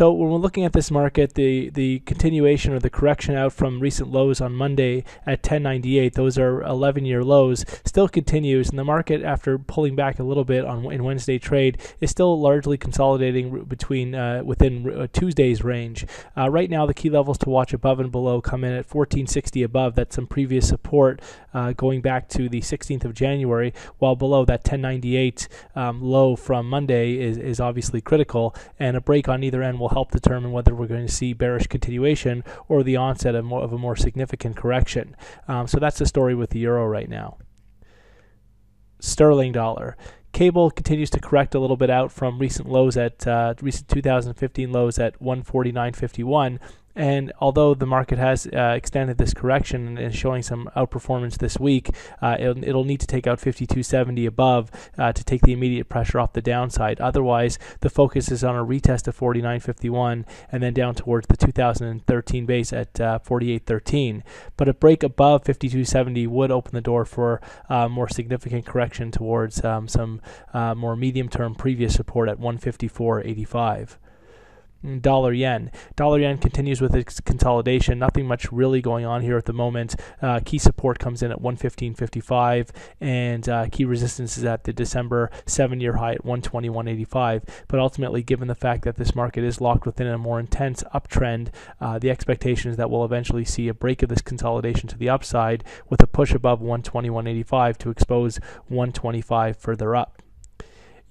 So when we're looking at this market, the continuation or the correction out from recent lows on Monday at 1098, those are 11-year lows, still continues, and the market, after pulling back a little bit in Wednesday trade, is still largely consolidating within Tuesday's range. Right now, the key levels to watch above and below come in at 1460 above. That's some previous support going back to the 16th of January, while below that 1098 low from Monday is obviously critical, and a break on either end will help determine whether we're going to see bearish continuation or the onset of a more significant correction. So that's the story with the euro right now. Sterling dollar. Cable continues to correct a little bit out from recent lows at recent 2015 lows at 149.51. And although the market has extended this correction and is showing some outperformance this week, it'll need to take out 52.70 above to take the immediate pressure off the downside. Otherwise, the focus is on a retest of 49.51 and then down towards the 2013 base at 48.13. But a break above 52.70 would open the door for more significant correction towards some more medium-term previous support at 154.85. Dollar yen continues with its consolidation. Nothing much really going on here at the moment. Key support comes in at 115.55, and key resistance is at the December 7-year high at 121.85. But ultimately, given the fact that this market is locked within a more intense uptrend, the expectation is that we'll eventually see a break of this consolidation to the upside with a push above 121.85 to expose 125 further up.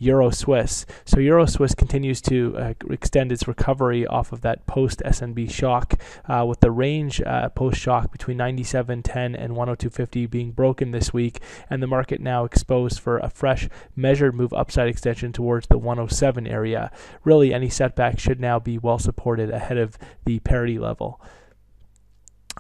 Euro Swiss. So Euro Swiss continues to extend its recovery off of that post SNB shock, with the range post shock between 97.10 and 102.50 being broken this week, and the market now exposed for a fresh measured move upside extension towards the 107 area. Really, any setback should now be well supported ahead of the parity level.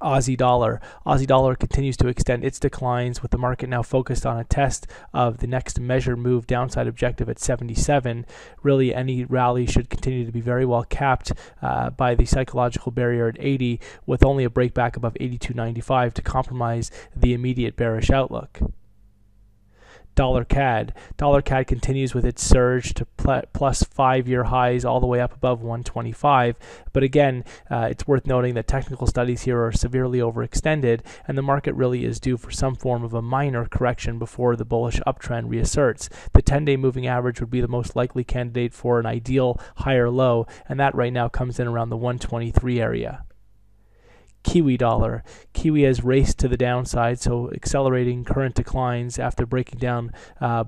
Aussie dollar continues to extend its declines, with the market now focused on a test of the next measured move downside objective at 77. Really, any rally should continue to be very well capped by the psychological barrier at 80, with only a breakback above 82.95 to compromise the immediate bearish outlook. Dollar CAD continues with its surge to plus 5-year highs all the way up above 125. But again, it's worth noting that technical studies here are severely overextended, and the market really is due for some form of a minor correction before the bullish uptrend reasserts. The 10-day moving average would be the most likely candidate for an ideal higher low, and that right now comes in around the 123 area. Kiwi dollar. Kiwi has raced to the downside, so accelerating current declines after breaking down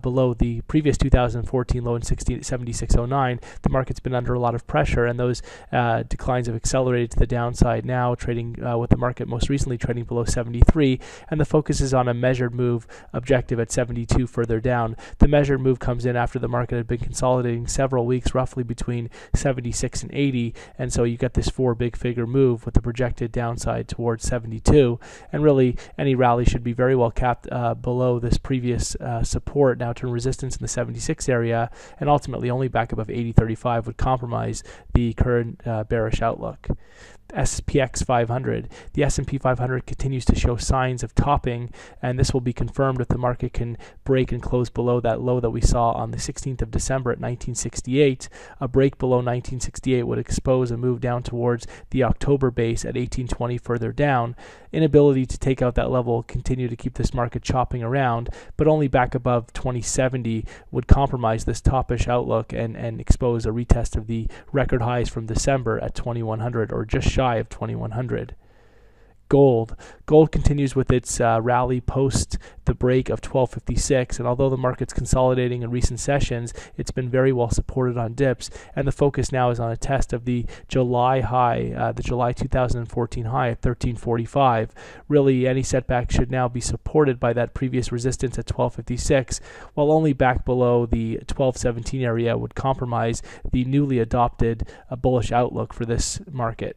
below the previous 2014 low in 76.09. The market's been under a lot of pressure, and those declines have accelerated to the downside now, trading with the market most recently trading below 73, and the focus is on a measured move objective at 72 further down. The measured move comes in after the market had been consolidating several weeks, roughly between 76 and 80, and so you get this 4 big figure move with the projected downside towards 72, and really any rally should be very well capped below this previous support now to resistance in the 76 area, and ultimately only back above 80.35 would compromise the current bearish outlook. SPX 500. The S&P 500 continues to show signs of topping, and this will be confirmed if the market can break and close below that low that we saw on the 16th of December at 1968. A break below 1968 would expose a move down towards the October base at 1820 further down. Inability to take out that level will continue to keep this market chopping around, but only back above 2070 would compromise this toppish outlook and expose a retest of the record highs from December at 2100, or just shy of 2100. Gold continues with its rally post the break of 1256, and although the market's consolidating in recent sessions, it's been very well supported on dips, and the focus now is on a test of the July high, the July 2014 high at 1345. Really, any setback should now be supported by that previous resistance at 1256, while only back below the 1217 area would compromise the newly adopted bullish outlook for this market.